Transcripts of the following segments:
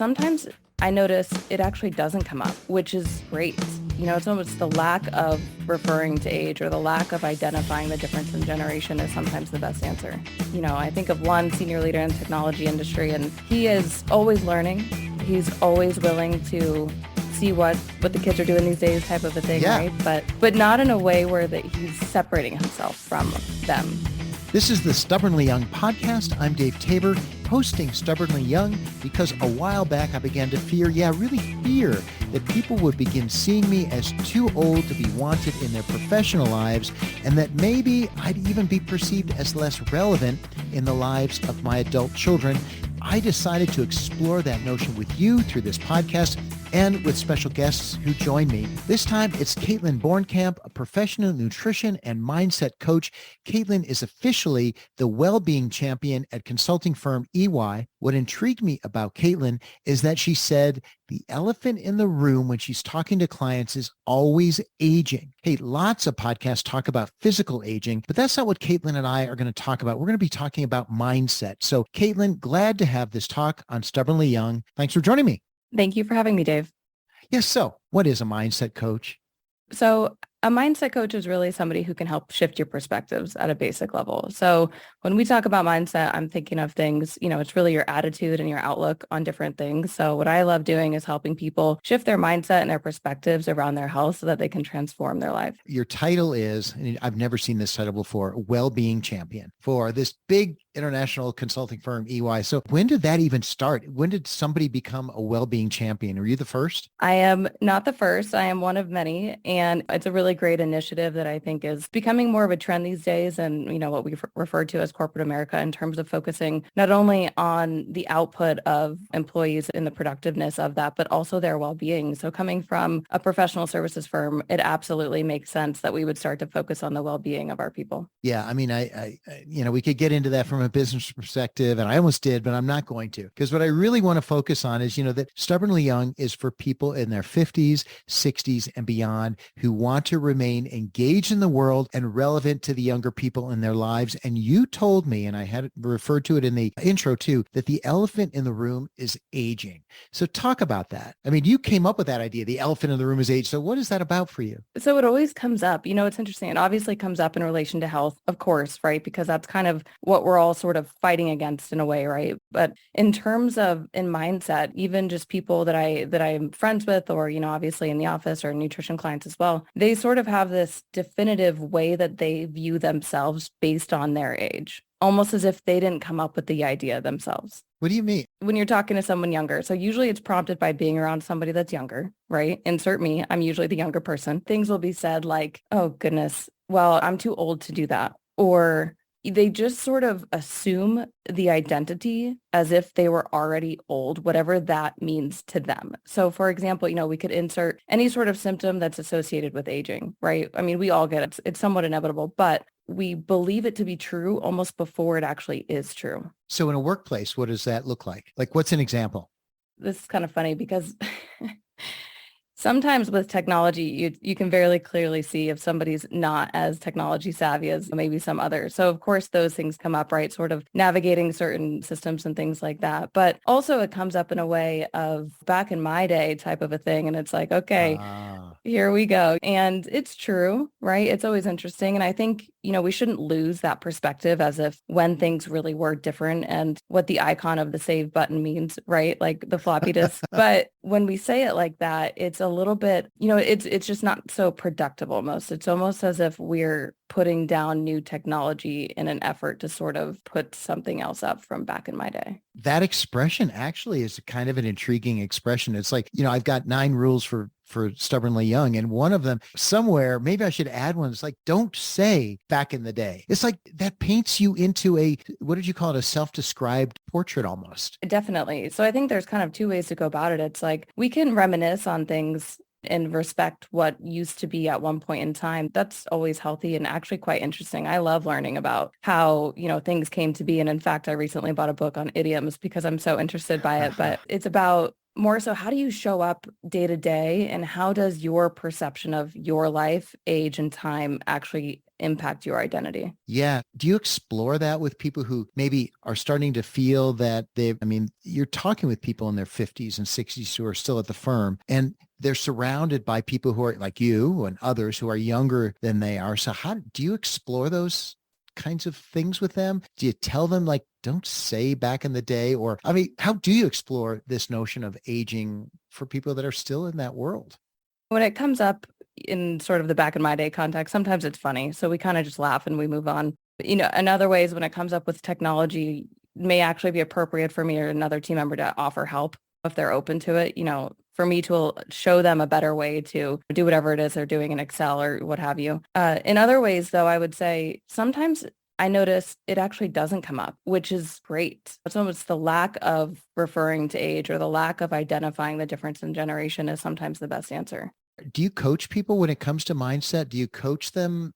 sometimes I notice it actually doesn't come up, which is great. It's almost the lack of referring to age or the lack of identifying the difference in generation is sometimes the best answer. I think of one senior leader in the technology industry, and he is always learning. He's always willing to see what the kids are doing these days type of a thing, right? But not in a way where that he's separating himself from them. This is the Stubbornly Young podcast. I'm Dave Tabor, hosting Stubbornly Young because a while back I began to really fear that people would begin seeing me as too old to be wanted in their professional lives, and that maybe I'd even be perceived as less relevant in the lives of my adult children. I decided to explore that notion with you through this podcast and with special guests who join me. This time, it's Kaitlin Borncamp, a professional nutrition and mindset coach. Kaitlin is officially the Wellbeing Champion at consulting firm EY. What intrigued me about Kaitlin is that she said the elephant in the room when she's talking to clients is always aging. Hey, lots of podcasts talk about physical aging, but that's not what Kaitlin and I are going to talk about. We're going to be talking about mindset. So Kaitlin, glad to have this talk on Stubbornly Young. Thanks for joining me. Thank you for having me, Dave. Yes. So what is a mindset coach? So a mindset coach is really somebody who can help shift your perspectives at a basic level. So when we talk about mindset, I'm thinking of things, it's really your attitude and your outlook on different things. So what I love doing is helping people shift their mindset and their perspectives around their health so that they can transform their life. Your title is, and I've never seen this title before, Wellbeing Champion for this big international consulting firm, EY. So when did that even start? When did somebody become a well-being champion? Were you the first? I am not the first. I am one of many. And it's a really great initiative that I think is becoming more of a trend these days. And, what we refer to as corporate America in terms of focusing not only on the output of employees and the productiveness of that, but also their well-being. So coming from a professional services firm, it absolutely makes sense that we would start to focus on the well-being of our people. Yeah. I mean, I we could get into that from a business perspective, and I almost did, but I'm not going to, because what I really want to focus on is, that Stubbornly Young is for people in their 50s, 60s, and beyond who want to remain engaged in the world and relevant to the younger people in their lives. And you told me, and I had referred to it in the intro too, that the elephant in the room is aging. So talk about that. I mean, you came up with that idea, the elephant in the room is age. So what is that about for you? So it always comes up, it's interesting. It obviously comes up in relation to health, of course, right? Because that's kind of what we're all sort of fighting against in a way, right? But in terms of in mindset, even just people that I'm friends with, or, obviously in the office or nutrition clients as well, they sort of have this definitive way that they view themselves based on their age, almost as if they didn't come up with the idea themselves. What do you mean? When you're talking to someone younger, so usually it's prompted by being around somebody that's younger, right? Insert me, I'm usually the younger person. Things will be said like, oh goodness, well, I'm too old to do that. Or they just sort of assume the identity as if they were already old, whatever that means to them. So for example, we could insert any sort of symptom that's associated with aging, right? I mean, we all get it. It's somewhat inevitable, but we believe it to be true almost before it actually is true. So in a workplace, what does that look like? Like, what's an example? This is kind of funny because sometimes with technology, you can very clearly see if somebody's not as technology savvy as maybe some others. So of course, those things come up, right? Sort of navigating certain systems and things like that. But also it comes up in a way of back in my day type of a thing. And it's like, okay, here we go. And it's true, right? It's always interesting. And I think, we shouldn't lose that perspective as if when things really were different and what the icon of the save button means, right? Like the floppy disk. But when we say it like that, it's a little bit, it's just not so productive almost. It's almost as if we're putting down new technology in an effort to sort of put something else up from back in my day. That expression actually is kind of an intriguing expression. It's like, I've got 9 rules for Stubbornly Young. And one of them somewhere, maybe I should add one. It's like, don't say back in the day. It's like that paints you into what did you call it? A self-described portrait almost. Definitely. So I think there's kind of 2 ways to go about it. It's like we can reminisce on things and respect what used to be at one point in time. That's always healthy and actually quite interesting. I love learning about how, things came to be. And in fact, I recently bought a book on idioms because I'm so interested by it, but it's about more so, how do you show up day to day, and how does your perception of your life, age, and time actually impact your identity? Yeah. Do you explore that with people who maybe are starting to feel that you're talking with people in their 50s and 60s who are still at the firm, and they're surrounded by people who are like you and others who are younger than they are. So how do you explore those kinds of things with them? Do you tell them, like, don't say back in the day? Or, how do you explore this notion of aging for people that are still in that world? When it comes up in sort of the back in my day context, sometimes it's funny. So we kind of just laugh and we move on. In other ways, when it comes up with technology, it may actually be appropriate for me or another team member to offer help if they're open to it, for me to show them a better way to do whatever it is they're doing in Excel or what have you. In other ways, though, I would say sometimes I notice it actually doesn't come up, which is great. It's almost the lack of referring to age or the lack of identifying the difference in generation is sometimes the best answer. Do you coach people when it comes to mindset? Do you coach them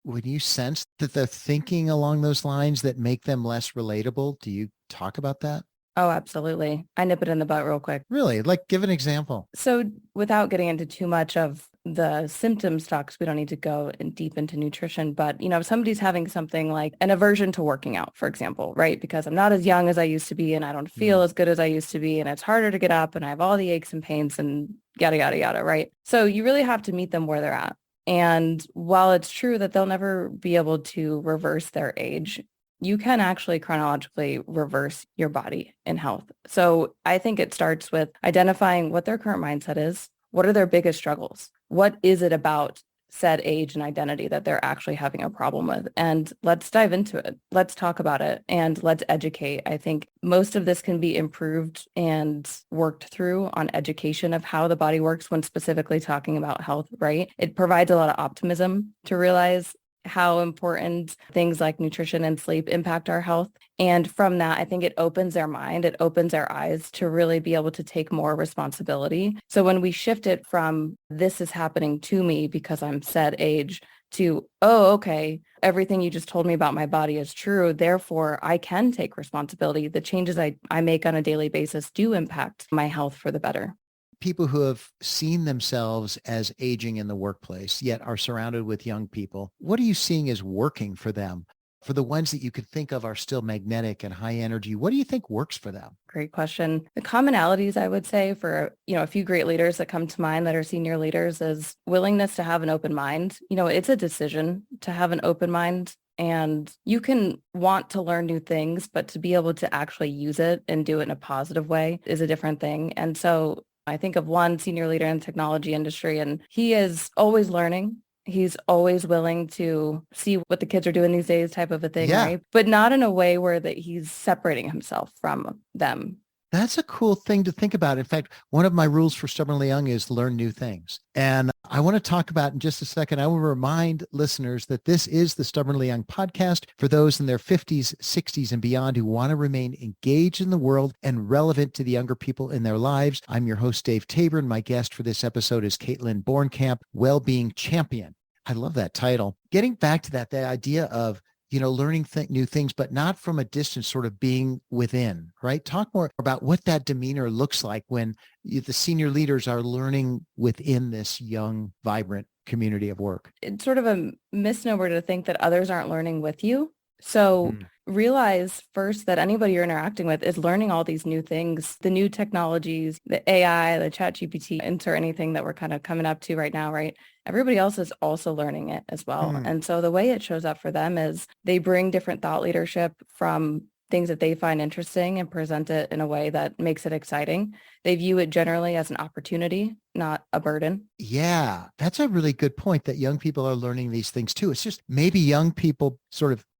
when you sense that they're thinking along those lines that make them less relatable? Do you talk about that? Oh, absolutely. I nip it in the butt real quick. Really? Like, give an example. So without getting into too much of the symptoms talks, we don't need to go in deep into nutrition, but if somebody's having something like an aversion to working out, for example, right? Because I'm not as young as I used to be and I don't feel as good as I used to be, and it's harder to get up and I have all the aches and pains and yada, yada, yada, right? So you really have to meet them where they're at. And while it's true that they'll never be able to reverse their age, you can actually chronologically reverse your body in health. So I think it starts with identifying what their current mindset is. What are their biggest struggles? What is it about said age and identity that they're actually having a problem with? And let's dive into it. Let's talk about it and let's educate. I think most of this can be improved and worked through on education of how the body works when specifically talking about health, right? It provides a lot of optimism to realize how important things like nutrition and sleep impact our health. And from that, I think it opens their mind, it opens their eyes to really be able to take more responsibility. So when we shift it from this is happening to me because I'm said age to, oh, okay, everything you just told me about my body is true. Therefore, I can take responsibility. The changes I make on a daily basis do impact my health for the better. People who have seen themselves as aging in the workplace, yet are surrounded with young people, what are you seeing as working for them? For the ones that you could think of are still magnetic and high energy, what do you think works for them? Great question. The commonalities, I would say, for, a few great leaders that come to mind that are senior leaders is willingness to have an open mind. It's a decision to have an open mind. And you can want to learn new things, but to be able to actually use it and do it in a positive way is a different thing. And so I think of one senior leader in the technology industry, and he is always learning. He's always willing to see what the kids are doing these days, type of a thing, right? But not in a way where that he's separating himself from them. That's a cool thing to think about. In fact, one of my rules for Stubbornly Young is learn new things. And I want to talk about in just a second. I will remind listeners that this is the Stubbornly Young podcast for those in their 50s, 60s, and beyond who want to remain engaged in the world and relevant to the younger people in their lives. I'm your host, Dave Tabor, and my guest for this episode is Kaitlin Borncamp, Wellbeing Champion. I love that title. Getting back to that, the idea of learning new things, but not from a distance, sort of being within, right? Talk more about what that demeanor looks like when the senior leaders are learning within this young, vibrant community of work. It's sort of a misnomer to think that others aren't learning with you. So realize first that anybody you're interacting with is learning all these new things, the new technologies, the AI, the chat GPT, insert anything that we're kind of coming up to right now, right? Everybody else is also learning it as well. And so the way it shows up for them is they bring different thought leadership from things that they find interesting and present it in a way that makes it exciting. They view it generally as an opportunity, not a burden. Yeah, that's a really good point, that young people are learning these things too. It's just maybe young people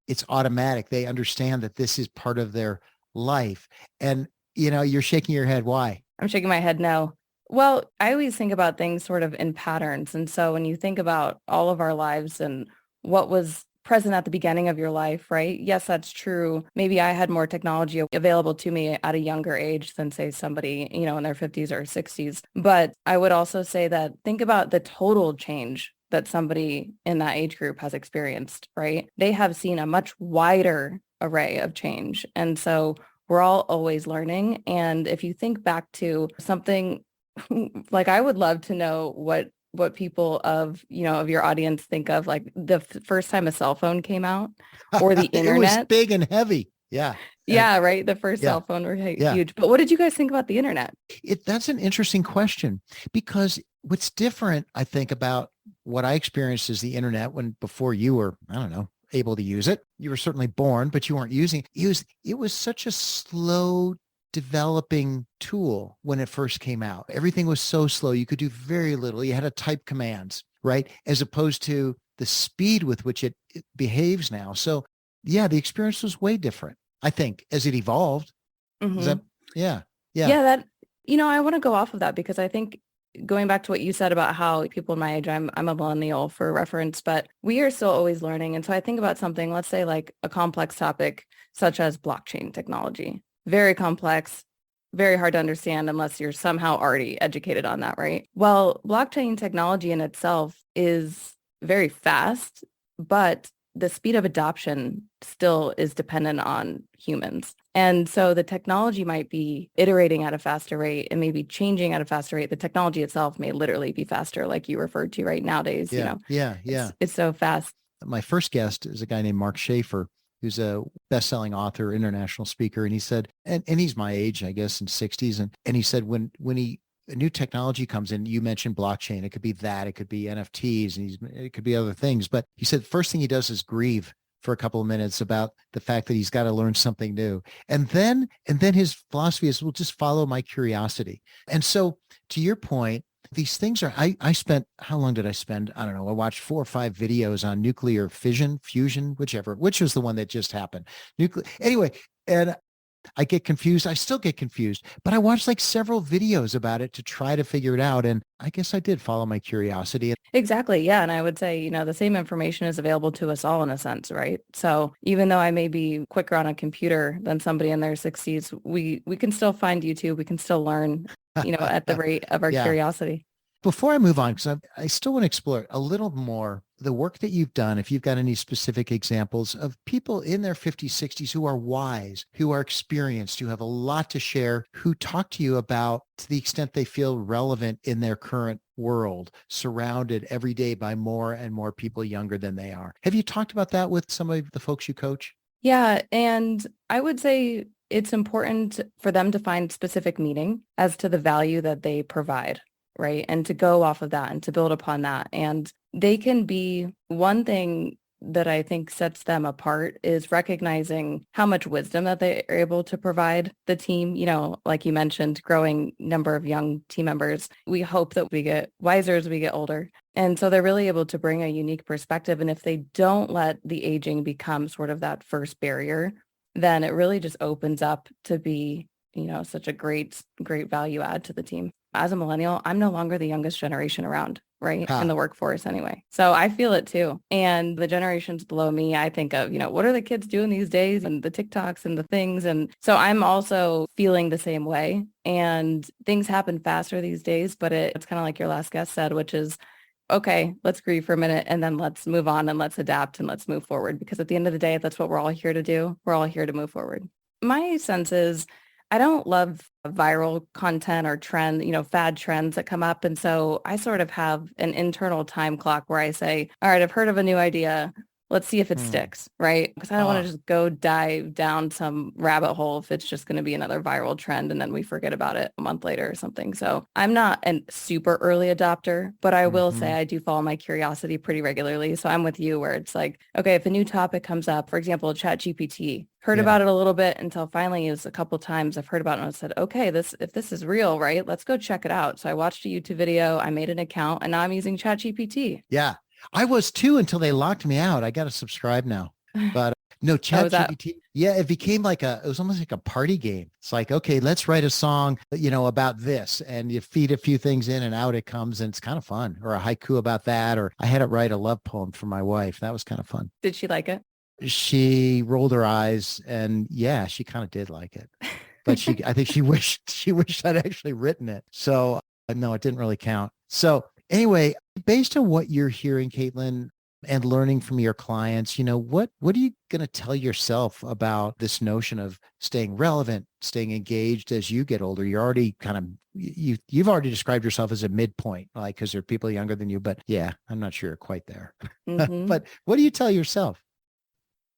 it's automatic. They understand that this is part of their life. And, you're shaking your head. Why? I'm shaking my head no. Well, I always think about things sort of in patterns. And so when you think about all of our lives and what was present at the beginning of your life, right? Yes, that's true. Maybe I had more technology available to me at a younger age than, say, somebody, in their 50s or 60s. But I would also say that think about the total change that somebody in that age group has experienced, right? They have seen a much wider array of change. And so we're all always learning. And if you think back to something like, I would love to know what people of, of your audience think of like the first time a cell phone came out or the It was internet. big and heavy. Yeah. Yeah, right. The first Yeah. cell phone were Yeah. huge. But what did you guys think about the internet? That's an interesting question, because what's different, I think, about what I experienced is the internet when before you were, I don't know, able to use it. You were certainly born, but you weren't using it. It was such a slow developing tool when it first came out. Everything was so slow. You could do very little. You had to type commands, right? As opposed to the speed with which it behaves now. So yeah, the experience was way different, I think, as it evolved. Is that, yeah. Yeah, that, I want to go off of that because I think going back to what you said about how people my age, I'm a millennial for reference, but we are still always learning. And so I think about something, let's say like a complex topic such as blockchain technology, very complex, very hard to understand unless you're somehow already educated on that, right? Well, blockchain technology in itself is very fast, but the speed of adoption still is dependent on humans. And so the technology might be iterating at a faster rate and maybe changing at a faster rate. The technology itself may literally be faster, like you referred to right nowadays. Yeah. It's so fast. My first guest is a guy named Mark Schaefer, who's a best-selling author, international speaker. And he said, and he's my age, I guess, in 60s. And he said, when a new technology comes in, you mentioned blockchain, it could be that, it could be NFTs, and it could be other things. But he said, the first thing he does is grieve for a couple of minutes about the fact that he's got to learn something new. And then his philosophy is, we'll just follow my curiosity. And so to your point, these things are, I spent, how long did I spend? I don't know. I watched 4 or 5 videos on nuclear fusion, which was the one that just happened. Anyway, and I get confused. I still get confused, but I watched like several videos about it to try to figure it out. And I guess I did follow my curiosity. Exactly. Yeah. And I would say, the same information is available to us all in a sense, right? So even though I may be quicker on a computer than somebody in their 60s, we can still find YouTube. We can still learn, at the rate of our curiosity. Before I move on, because I still want to explore a little more the work that you've done, if you've got any specific examples of people in their 50s, 60s who are wise, who are experienced, who have a lot to share, who talk to you about, to the extent they feel relevant in their current world, surrounded every day by more and more people younger than they are. Have you talked about that with some of the folks you coach? Yeah. And I would say it's important for them to find specific meaning as to the value that they provide, right? And to go off of that and to build upon that. And they can be, one thing that I think sets them apart is recognizing how much wisdom that they are able to provide the team. Like you mentioned, growing number of young team members. We hope that we get wiser as we get older. And so they're really able to bring a unique perspective. And if they don't let the aging become sort of that first barrier, then it really just opens up to be, such a great value add to the team. As a millennial, I'm no longer the youngest generation around, right? In the workforce anyway. So I feel it too. And the generations below me, I think of, what are the kids doing these days and the TikToks and the things. And so I'm also feeling the same way. And things happen faster these days, but it's kind of like your last guest said, which is, okay, let's grieve for a minute and then let's move on and let's adapt and let's move forward. Because at the end of the day, that's what we're all here to do. We're all here to move forward. My sense is I don't love viral content or trend, fad trends that come up. And so I sort of have an internal time clock where I say, all right, I've heard of a new idea. Let's see if it sticks, right? Because I don't want to just go dive down some rabbit hole if it's just going to be another viral trend and then we forget about it a month later or something. So I'm not a super early adopter, but I will say I do follow my curiosity pretty regularly. So I'm with you where it's like, okay, if a new topic comes up, for example, ChatGPT, heard about it a little bit until finally it was a couple times I've heard about it and I said, okay, if this is real, right? Let's go check it out. So I watched a YouTube video, I made an account, and now I'm using ChatGPT. Yeah. I was too until they locked me out. I got to subscribe now. But no, ChatGPT. Yeah, it became it was almost like a party game. It's like, okay, let's write a song, about this. And you feed a few things in and out it comes and it's kind of fun. Or a haiku about that. Or I had it write a love poem for my wife. That was kind of fun. Did she like it? She rolled her eyes and yeah, she kind of did like it. But I think she wished I'd actually written it. So no, it didn't really count. So anyway, based on what you're hearing, Kaitlin, and learning from your clients, what are you going to tell yourself about this notion of staying relevant, staying engaged as you get older? You're already you've already described yourself as a midpoint, like, because there are people younger than you, but yeah, I'm not sure you're quite there. Mm-hmm. But what do you tell yourself?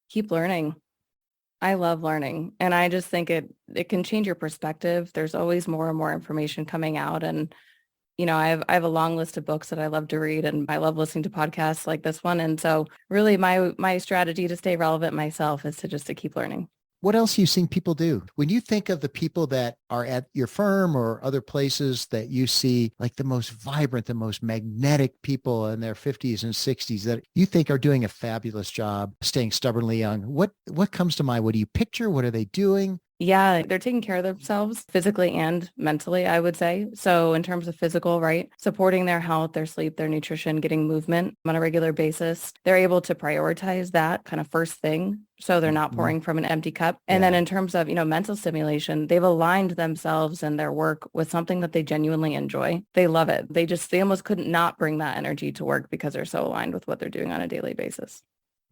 Keep learning. I love learning. And I just think it can change your perspective. There's always more and more information coming out. And I have a long list of books that I love to read, and I love listening to podcasts like this one. And so really my strategy to stay relevant myself is to keep learning. What else are you seeing people do? When you think of the people that are at your firm or other places that you see, like the most vibrant, the most magnetic people in their 50s and 60s that you think are doing a fabulous job staying stubbornly young, what comes to mind? What do you picture? What are they doing? Yeah, they're taking care of themselves physically and mentally, I would say. So in terms of physical, right, supporting their health, their sleep, their nutrition, getting movement on a regular basis, they're able to prioritize that kind of first thing. So they're not pouring from an empty cup. And then in terms of, mental stimulation, they've aligned themselves and their work with something that they genuinely enjoy. They love it. They almost couldn't not bring that energy to work because they're so aligned with what they're doing on a daily basis.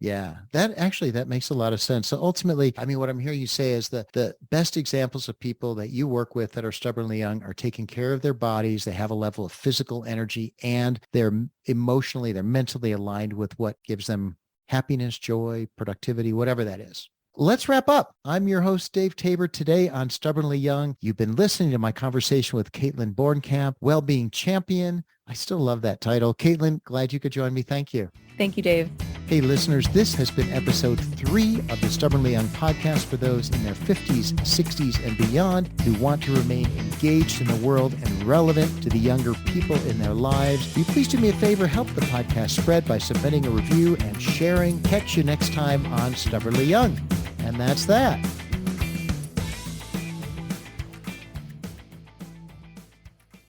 Yeah, that makes a lot of sense. So ultimately, I mean, what I'm hearing you say is that the best examples of people that you work with that are stubbornly young are taking care of their bodies. They have a level of physical energy and they're mentally aligned with what gives them happiness, joy, productivity, whatever that is. Let's wrap up. I'm your host, Dave Tabor, today on Stubbornly Young. You've been listening to my conversation with Kaitlin Borncamp, Wellbeing Champion. I still love that title. Kaitlin, glad you could join me. Thank you. Thank you, Dave. Hey, listeners, this has been episode 3 of the Stubbornly Young podcast for those in their 50s, 60s, and beyond who want to remain engaged in the world and relevant to the younger people in their lives. Will you please do me a favor, help the podcast spread by submitting a review and sharing. Catch you next time on Stubbornly Young. And that's that.